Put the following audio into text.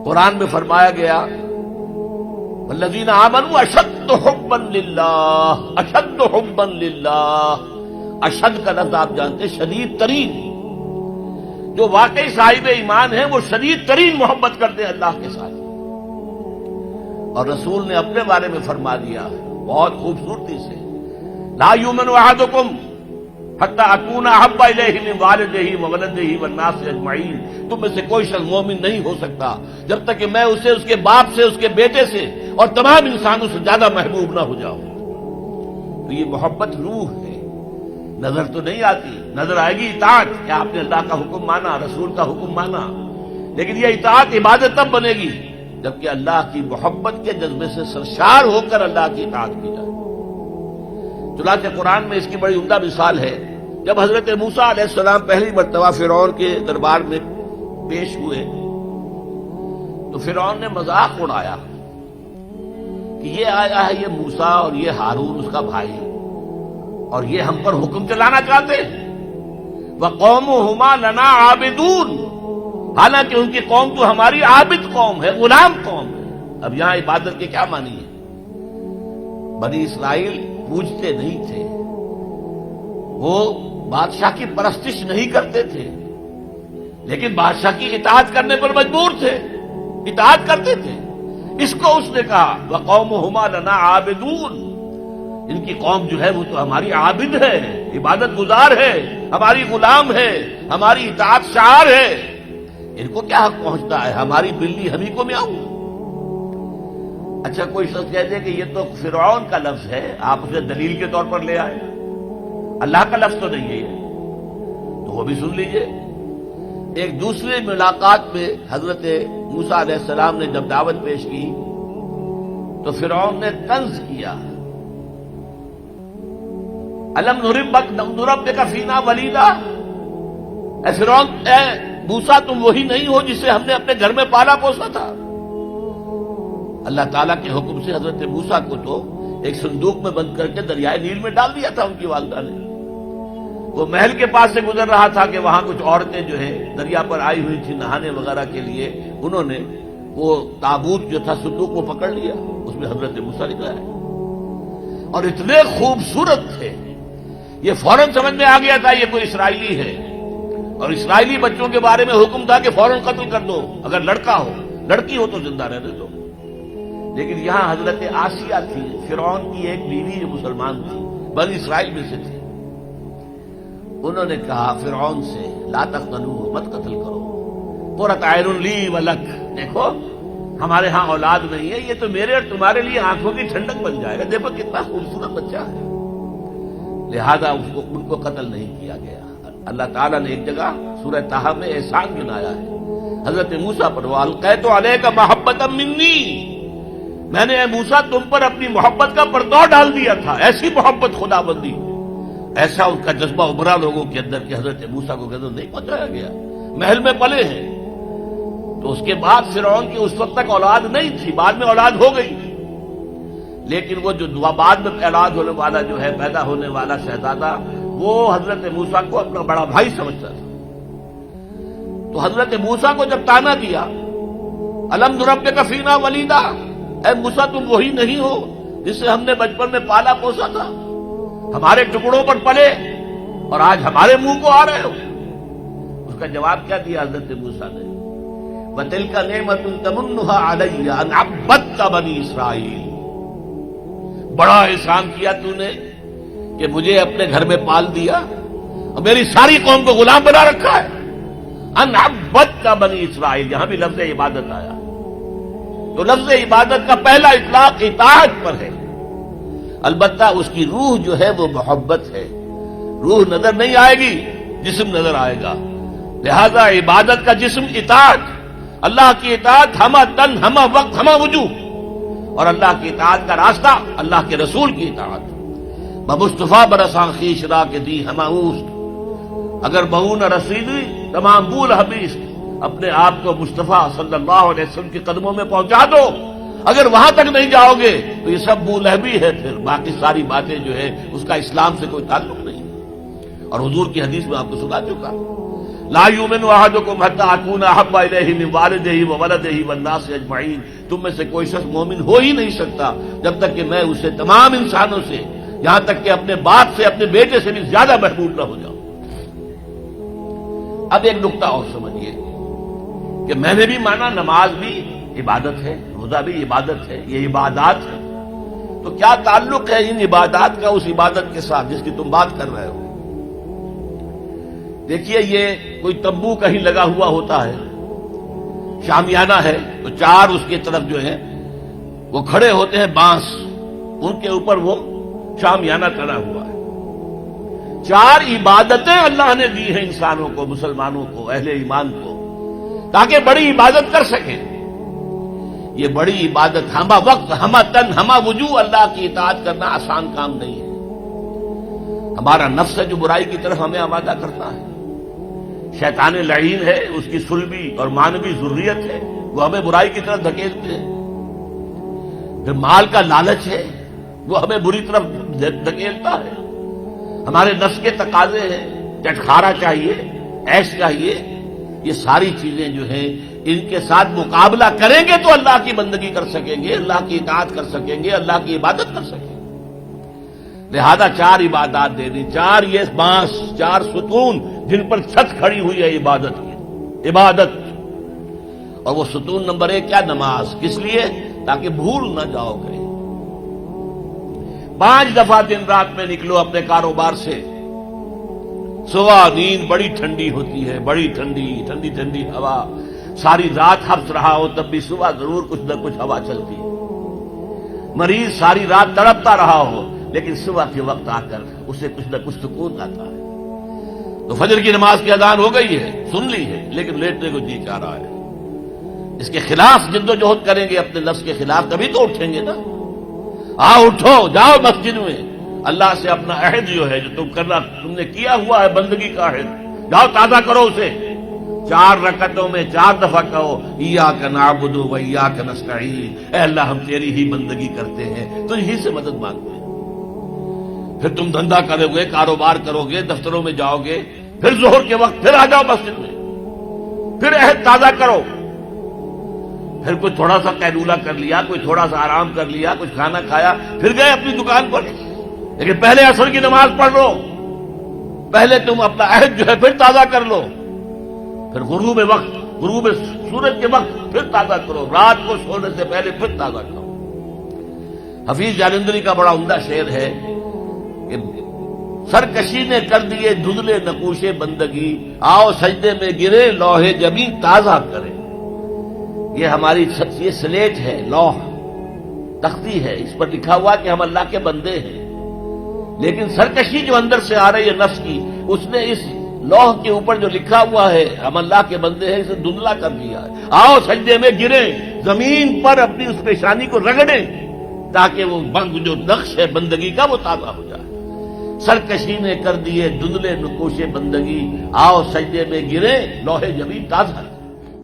قرآن میں فرمایا گیا والذین آمنوا اشد حبا للہ، اشد حبا للہ، اشد کا لفظ آپ جانتے ہیں شدید ترین، جو واقعی صاحب ایمان ہیں وہ شدید ترین محبت کرتے ہیں اللہ کے ساتھ۔ اور رسول نے اپنے بارے میں فرما دیا بہت خوبصورتی سے، لا یؤمن احدکم حتی اکون احب الیہ من والدہ وولدہ والناس اجمعین، تم میں سے کوئی شخص مومن نہیں ہو سکتا جب تک کہ میں اسے اس کے باپ سے، اس کے بیٹے سے اور تمام انسانوں سے زیادہ محبوب نہ ہو جاؤں۔ تو یہ محبت روح ہے، نظر تو نہیں آتی، نظر آئے گی اطاعت کہ آپ نے اللہ کا حکم مانا، رسول کا حکم مانا، لیکن یہ اطاعت عبادت تب بنے گی جبکہ اللہ کی محبت کے جذبے سے سرشار ہو کر اللہ کی اطاعت کی جائے۔ چنانچہ قرآن میں اس کی بڑی عمدہ مثال ہے، جب حضرت موسیٰ علیہ السلام پہلی مرتبہ فرعون کے دربار میں پیش ہوئے تو فرعون نے مذاق اڑایا کہ یہ آیا ہے یہ موسیٰ اور یہ ہارون اس کا بھائی، اور یہ ہم پر حکم چلانا چاہتے ہیں، وَقَوْمُهُمَا لَنَا عَابِدُونَ، حالانکہ ان کی قوم تو ہماری عابد قوم ہے، غلام قوم ہے۔ اب یہاں عبادت کے کیا معنی ہے؟ بنی اسرائیل پوجتے نہیں تھے، وہ بادشاہ کی پرستش نہیں کرتے تھے، لیکن بادشاہ کی اطاعت کرنے پر مجبور تھے، اطاعت کرتے تھے۔ اس کو اس نے کہا وَقَوْمُهُمَا لَنَا عَابِدُونَ، ان کی قوم جو ہے وہ تو ہماری عابد ہے، عبادت گزار ہے، ہماری غلام ہے، ہماری اطاعت شعار ہے، ان کو کیا حق پہنچتا ہے؟ ہماری بلی ہمیں کو میاؤں۔ اچھا کوئی شخص کہتے ہیں کہ یہ تو فرعون کا لفظ ہے، آپ اسے دلیل کے طور پر لے آئے، اللہ کا لفظ تو نہیں ہے یہ، تو وہ بھی سن لیجئے۔ ایک دوسری ملاقات میں حضرت موسیٰ علیہ السلام نے جب دعوت پیش کی تو فرعون نے طنز کیا، الم نربک فینا ولیدا، اے فرعون، اے موسیٰ تم وہی نہیں ہو جسے ہم نے اپنے گھر میں پالا پوسا تھا۔ اللہ تعالیٰ کے حکم سے حضرت موسیٰ کو تو ایک صندوق میں بند کر کے دریائے نیل میں ڈال دیا تھا ان کی والدہ نے۔ وہ محل کے پاس سے گزر رہا تھا کہ وہاں کچھ عورتیں جو ہے دریا پر آئی ہوئی تھی نہانے وغیرہ کے لیے، انہوں نے وہ تابوت جو تھا صندوق وہ پکڑ لیا، اس میں حضرت موسیٰ نکلا ہے، اور اتنے خوبصورت تھے یہ فوراً سمجھ میں آ گیا تھا یہ کوئی اسرائیلی ہے، اور اسرائیلی بچوں کے بارے میں حکم تھا کہ فوراً قتل کر دو، اگر لڑکا ہو، لڑکی ہو تو زندہ رہنے دو۔ لیکن یہاں حضرت آسیہ تھی، فرعون کی ایک بیوی جو مسلمان تھی، بنی اسرائیل میں سے تھی، انہوں نے کہا فرعون سے لا تقتلوہ، مت قتل کرو، قرۃ عین لی ولک، دیکھو ہمارے ہاں اولاد نہیں ہے، یہ تو میرے اور تمہارے لیے آنکھوں کی ٹھنڈک بن جائے گا، دیکھو کتنا خوبصورت بچہ ہے، لہذا ان کو قتل نہیں کیا گیا۔ اللہ تعالیٰ نے ایک جگہ سورہ طٰہٰ میں احسان گنایا ہے حضرت موسیٰ پر، وَأَلْقَيْتُ عَلَيْكَ مَحَبَّةً مِّنِّي، میں نے اے موسیٰ تم پر اپنی محبت کا پردہ ڈال دیا تھا، ایسی محبت خدا بندی، ایسا ان کا جذبہ ابھرا لوگوں کے اندر کہ حضرت موسیٰ کو قتل نہیں پہنچایا گیا، محل میں پلے ہیں۔ تو اس کے بعد فرعون کی اس وقت تک اولاد نہیں تھی، بعد میں اولاد ہو گئی، لیکن وہ جو بعد میں اولاد ہونے والا جو ہے پیدا ہونے والا شہزادہ، وہ حضرت موسیٰ کو اپنا بڑا بھائی سمجھتا تھا۔ تو حضرت موسیٰ کو جب تانا دیا الم نربک فینا ولیدا، اے موسیٰ تم وہی نہیں ہو جسے ہم نے بچپن میں پالا پوسا تھا، ہمارے ٹکڑوں پر پلے اور آج ہمارے منہ کو آ رہے ہو۔ اس کا جواب کیا دیا حضرت موسیٰ نے؟ وَتِلْكَ نِعْمَةٌ تَمُنُّهَا عَلَيَّ أَنْ عَبَّدْتَ بَنِي إِسْرَائِيلَ، بڑا احسان کیا تو نے کہ مجھے اپنے گھر میں پال دیا اور میری ساری قوم کو غلام بنا رکھا ہے۔ ان عبدت بنی اسرائیل، یہاں بھی لفظ عبادت آیا، تو لفظ عبادت کا پہلا اطلاق اطاعت پر ہے، البتہ اس کی روح جو ہے وہ محبت ہے، روح نظر نہیں آئے گی، جسم نظر آئے گا، لہذا عبادت کا جسم اطاعت، اللہ کی اطاعت ہمہ تن ہمہ وقت ہمہ وجوہ، اور اللہ کی اطاعت کا راستہ اللہ کے رسول کی اطاعت۔ بمصطفیٰ برساں خیش را کے دی ہمہ اوست، اگر بہون رسیدی تمام بول حبیث، اپنے آپ کو مصطفیٰ صلی اللہ علیہ وسلم کے قدموں میں پہنچا دو، اگر وہاں تک نہیں جاؤ گے تو یہ سب بولہبی ہے، پھر باقی ساری باتیں جو ہے اس کا اسلام سے کوئی تعلق نہیں، اور حضور کی حدیث میں آپ کو سنا چکا۔ لا یؤمن احدکم حتی اکون احب الیہ من والدہ وولدہ والناس اجمعین، تم میں سے کوئی شخص مومن ہو ہی نہیں سکتا جب تک کہ میں اسے تمام انسانوں سے، یہاں تک کہ اپنے باپ سے، اپنے بیٹے سے بھی زیادہ محبوب نہ ہو جاؤں۔ اب ایک نقطہ اور سمجھیے کہ میں نے بھی مانا نماز بھی عبادت ہے، روزہ بھی عبادت ہے، یہ عبادات ہے، تو کیا تعلق ہے ان عبادات کا اس عبادت کے ساتھ جس کی تم بات کر رہے ہو؟ دیکھیے، یہ کوئی تمبو کہیں لگا ہوا ہوتا ہے، شامیانہ ہے، تو چار اس کی طرف جو ہے وہ کھڑے ہوتے ہیں بانس، ان کے اوپر وہ شامیانہ ٹنا ہوا ہے۔ چار عبادتیں اللہ نے دی ہیں انسانوں کو، مسلمانوں کو، اہل ایمان کو، تاکہ بڑی عبادت کر سکیں۔ یہ بڑی عبادت ہمہ وقت، ہمہ تن، ہمہ وجوہ اللہ کی اطاعت کرنا آسان کام نہیں ہے۔ ہمارا نفس ہے جو برائی کی طرف ہمیں آمادہ کرتا ہے، شیطان لعین ہے، اس کی سلبی اور مانوی ذریت ہے، وہ ہمیں برائی کی طرف دھکیلتے ہیں۔ پھر مال کا لالچ ہے، وہ ہمیں بری طرف دھکیلتا ہے۔ ہمارے نفس کے تقاضے ہیں، چٹخارا چاہیے، عیش چاہیے، یہ ساری چیزیں جو ہیں ان کے ساتھ مقابلہ کریں گے تو اللہ کی بندگی کر سکیں گے، اللہ کی اطاعت کر سکیں گے، اللہ کی عبادت کر سکیں گے۔ لہذا چار عبادات دے دی، چار یہ بانس، چار ستون جن پر چھت کھڑی ہوئی ہے عبادت کی، عبادت۔ اور وہ ستون نمبر 1 کیا؟ نماز۔ کس لیے؟ تاکہ بھول نہ جاؤ کہیں۔ 5 دفعہ دن رات میں نکلو اپنے کاروبار سے، صبح نیند بڑی ٹھنڈی ہوتی ہے، بڑی ٹھنڈی ٹھنڈی ٹھنڈی ہوا، ساری رات حبس رہا ہو تب بھی صبح ضرور کچھ نہ کچھ ہوا چلتی ہے۔ مریض ساری رات تڑپتا رہا ہو لیکن صبح کے وقت آ کر اسے کچھ نہ کچھ سکون آتا ہے۔ تو فجر کی نماز کی اذان ہو گئی ہے، سن لی ہے، لیکن لیٹنے کو جی چاہ رہا ہے۔ اس کے خلاف جد و جہد کریں گے، اپنے نفس کے خلاف، تبھی تو اٹھیں گے نا۔ آؤ اٹھو، جاؤ مسجد میں، اللہ سے اپنا عہد جو ہے جو تم نے کیا ہوا ہے، بندگی کا عہد، جاؤ تازہ کرو اسے۔ 4 رکعتوں میں 4 دفعہ کہو ایاک نعبد و ایاک نستعین، اے اللہ ہم تیری ہی بندگی کرتے ہیں، تجھ ہی سے مدد مانگتے ہیں۔ پھر تم دھندا کرو گے، کاروبار کرو گے، دفتروں میں جاؤ گے، پھر ظہر کے وقت پھر آ جاؤ مسجد میں، پھر عہد تازہ کرو۔ پھر کوئی تھوڑا سا قیلولہ کر لیا، کوئی تھوڑا سا آرام کر لیا، کچھ کھانا کھایا، پھر گئے اپنی دکان پر، لیکن پہلے عصر کی نماز پڑھ لو، پہلے تم اپنا عہد جو ہے پھر تازہ کر لو، پھر غروب وقت، غروب سورج کے وقت پھر تازہ کرو، رات کو سونے سے پہلے پھر تازہ کرو۔ حفیظ جالندری کا بڑا عمدہ شعر ہے کہ سرکشی نے کر دیے دھندلے نقوش بندگی، آؤ سجدے میں گرے لوح جبیں تازہ کرے۔ یہ ہماری یہ سلیٹ ہے، لوح تختی ہے، اس پر لکھا ہوا کہ ہم اللہ کے بندے ہیں، لیکن سرکشی جو اندر سے آ رہی ہے نفس کی، اس نے اس لوح کے اوپر جو لکھا ہوا ہے ہم اللہ کے بندے ہیں، اسے دھندلا کر دیا ہے۔ آؤ سجدے میں گریں، زمین پر اپنی اس پیشانی کو رگڑیں تاکہ وہ جو نقش ہے بندگی کا وہ تازہ ہو جائے۔ سرکشی نے کر دیے دھندلے نقوش بندگی، آؤ سجدے میں گریں لوح جبیں تازہ۔